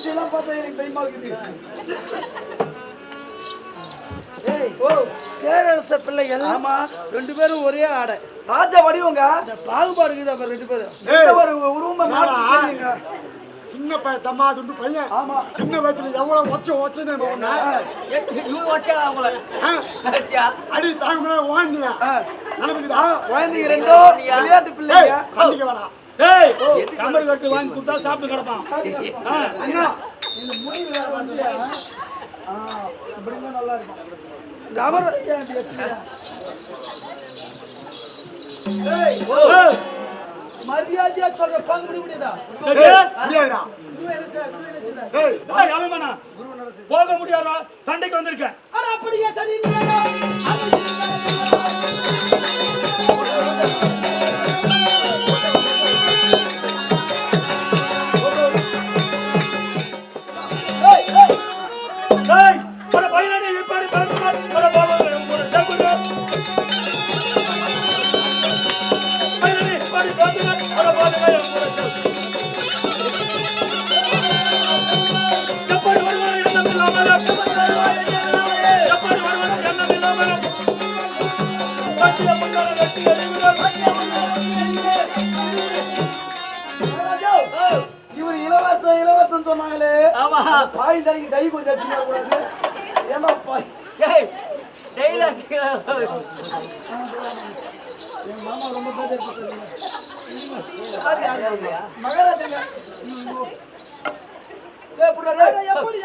விஷயம்லாம் பார்த்தா எனக்கு பயமா இருக்குது. பேரரச பிள்ளைகள் ஆமா 2 பேரும் ஒரே ஆடை ராஜா வடிவங்க பாகுபாடு இருக்குது. அப்ப 2 பேரும் ஒரு உருவமா மாறுங்க. சின்ன பையன் தம்மா துண்டு பையன். ஆமா சின்ன வயசுல எவ்வளவு ஒச்சனே அடி தாங்க ஓடியா நினைப்புக்குதா? குழந்தைங்க 2 விளையாட்டு பிள்ளைங்க சண்டிக்க வேணா. ஏய் கமர் கட்டு வாங்கி கொடுத்தா சாப்பிட்டு கிடப்பான். அண்ணா இந்த முடிவுல வந்து இப்படிதான் நல்லா இருக்கும். கமர் ஏன் வச்சியா? ஏய் மரியாதையா சொல்ற பங்கு முடியுதா? முடியாதுடா. ஏய் டேய் அவமானா போக முடியாதா? சண்டைக்கு வந்திருக்கேன். அட அப்படியே சரி இல்ல. ஏய் பர பையனே இப்படி பரமா பர பாபா ஒரு செகுடு. பையனே இப்படி பாத்துனா பர பாபா ஒரு செகுடு. எப்படி வருவானே என்ன இல்லாம எப்படி வருவானே என்ன இல்லாம பட்டிய பண்ணால வெட்டி எறிவுல இவர் இலவசம் சொன்னாங்களே. ஆமா பாய் தண்ணி டை கொஞ்சம் அடிச்சுக்க கூடாது. ஏன்னா பாய் ஏய் டெய்லி அடிச்சுக்க. என் மாமா ரொம்ப பேர் மகாராஜங்க எப்படி